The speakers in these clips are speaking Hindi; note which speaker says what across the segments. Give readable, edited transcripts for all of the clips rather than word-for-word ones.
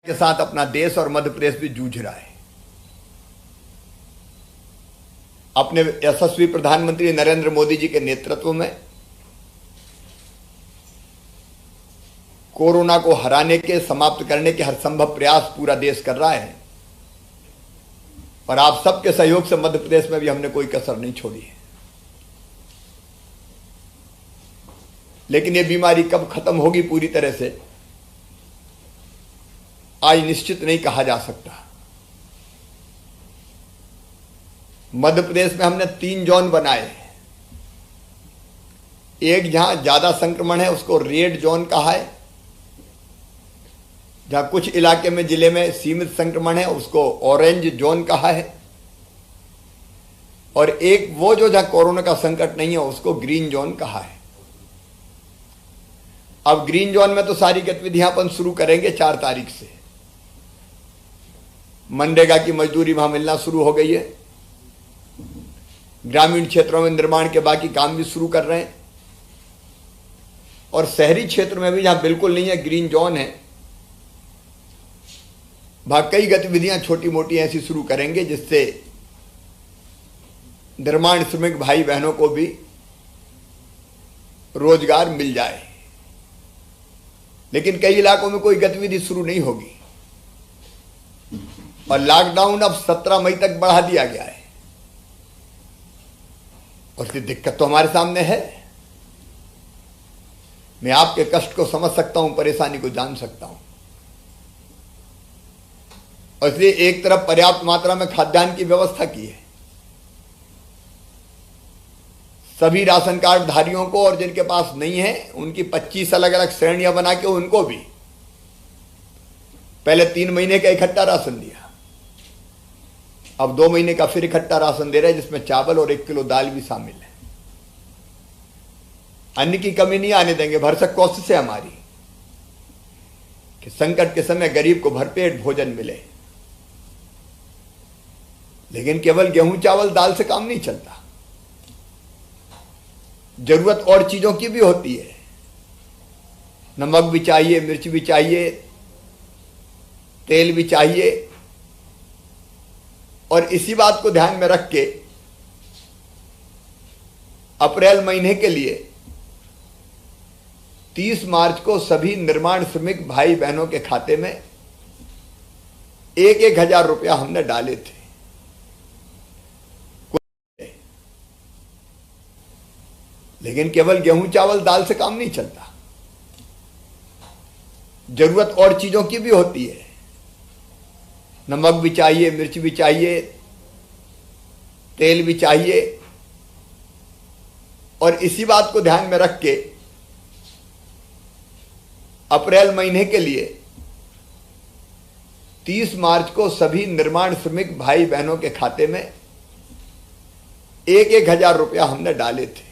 Speaker 1: के साथ अपना देश और मध्य प्रदेश भी जूझ रहा है। अपने यशस्वी प्रधानमंत्री नरेंद्र मोदी जी के नेतृत्व में कोरोना को हराने के, समाप्त करने के हर संभव प्रयास पूरा देश कर रहा है और आप सबके सहयोग से मध्य प्रदेश में भी हमने कोई कसर नहीं छोड़ी है। लेकिन ये बीमारी कब खत्म होगी पूरी तरह से आज निश्चित नहीं कहा जा सकता। मध्य प्रदेश में हमने 3 जोन बनाए। एक जहां ज्यादा संक्रमण है उसको रेड जोन कहा है, जहां कुछ इलाके में जिले में सीमित संक्रमण है उसको ऑरेंज जोन कहा है, और एक वो जो जहां कोरोना का संकट नहीं है उसको ग्रीन जोन कहा है। अब ग्रीन जोन में तो सारी गतिविधियां अपन शुरू करेंगे 4 तारीख से। मनरेगा की मजदूरी वहां मिलना शुरू हो गई है। ग्रामीण क्षेत्रों में निर्माण के बाकी काम भी शुरू कर रहे हैं, और शहरी क्षेत्र में भी जहां बिल्कुल नहीं है, ग्रीन जोन है, वहां कई गतिविधियां छोटी मोटी ऐसी शुरू करेंगे जिससे निर्माण श्रमिक भाई बहनों को भी रोजगार मिल जाए। लेकिन कई इलाकों में कोई गतिविधि शुरू नहीं होगी और लॉकडाउन अब 17 मई तक बढ़ा दिया गया है। उसकी दिक्कत तो हमारे सामने है। मैं आपके कष्ट को समझ सकता हूं, परेशानी को जान सकता हूं, और इसलिए एक तरफ पर्याप्त मात्रा में खाद्यान्न की व्यवस्था की है सभी राशन कार्ड धारियों को, और जिनके पास नहीं है उनकी 25 अलग अलग श्रेणियां बना के उनको भी पहले 3 महीने का इकट्ठा राशन दिया, अब 2 महीने का फिर इकट्ठा राशन दे रहे हैं जिसमें चावल और 1 किलो दाल भी शामिल है। अन्न की कमी नहीं आने देंगे। भरसक कोशिश है हमारी कि संकट के समय गरीब को भरपेट भोजन मिले, लेकिन केवल गेहूं चावल दाल से काम नहीं चलता। जरूरत और चीजों की भी होती है। नमक भी चाहिए, मिर्च भी चाहिए, तेल भी चाहिए, और इसी बात को ध्यान में रख के अप्रैल महीने के लिए 30 मार्च को सभी निर्माण श्रमिक भाई बहनों के खाते में 1-1 हजार रुपया हमने डाले थे। लेकिन केवल गेहूं चावल दाल से काम नहीं चलता। जरूरत और चीजों की भी होती है। नमक भी चाहिए, मिर्च भी चाहिए, तेल भी चाहिए, और इसी बात को ध्यान में रख के अप्रैल महीने के लिए 30 मार्च को सभी निर्माण श्रमिक भाई बहनों के खाते में 1-1 हजार रुपया हमने डाले थे।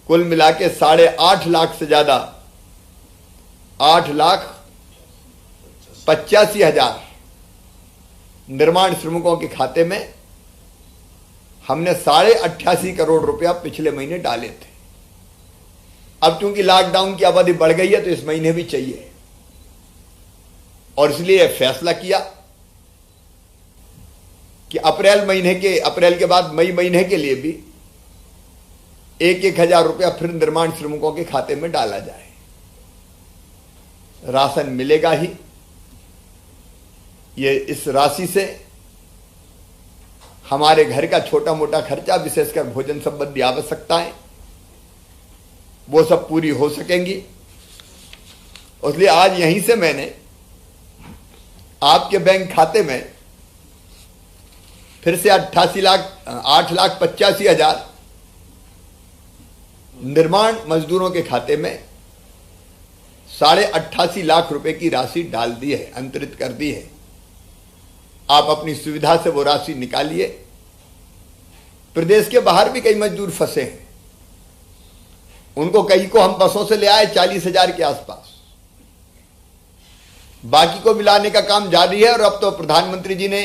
Speaker 1: कुल मिला के 8.5 लाख से ज्यादा, 8,85,000 निर्माण श्रमिकों के खाते में हमने 88.5 करोड़ रुपया पिछले महीने डाले थे। अब चूंकि लॉकडाउन की अवधि बढ़ गई है तो इस महीने भी चाहिए, और इसलिए फैसला किया कि अप्रैल के बाद मई महीने के लिए भी 1-1 हजार रुपया फिर निर्माण श्रमिकों के खाते में डाला जाए। राशन मिलेगा ही। ये इस राशि से हमारे घर का छोटा मोटा खर्चा, विशेषकर भोजन संबंधी आवश्यकताएं, वो सब पूरी हो सकेंगी। इसलिए आज यहीं से मैंने आपके बैंक खाते में फिर से 8,85,000 निर्माण मजदूरों के खाते में 88.5 लाख रुपए की राशि डाल दी है, अंतरित कर दी है। आप अपनी सुविधा से वो राशि निकालिए। प्रदेश के बाहर भी कई मजदूर फंसे हैं, उनको कई को हम बसों से ले आए 40,000 के आसपास। बाकी को मिलाने का काम जारी है, और अब तो प्रधानमंत्री जी ने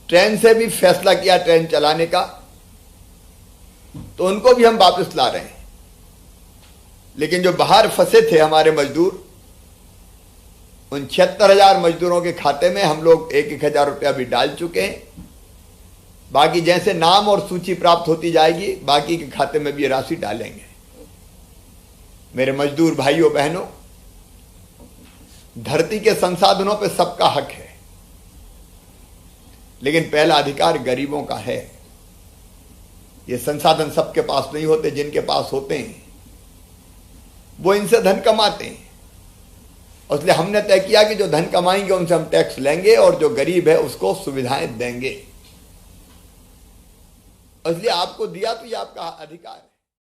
Speaker 1: ट्रेन से भी फैसला किया ट्रेन चलाने का, तो उनको भी हम वापस ला रहे हैं। लेकिन जो बाहर फंसे थे हमारे मजदूर, उन 76,000 मजदूरों के खाते में हम लोग 1,000 रुपया भी डाल चुके हैं। बाकी जैसे नाम और सूची प्राप्त होती जाएगी बाकी के खाते में भी ये राशि डालेंगे। मेरे मजदूर भाइयों बहनों, धरती के संसाधनों पे सबका हक है, लेकिन पहला अधिकार गरीबों का है। ये संसाधन सबके पास नहीं होते, जिनके पास होते हैं वो इनसे धन कमाते हैं। इसलिए हमने तय किया कि जो धन कमाएंगे उनसे हम टैक्स लेंगे और जो गरीब है उसको सुविधाएं देंगे। इसलिए आपको दिया तो ये आपका अधिकार है।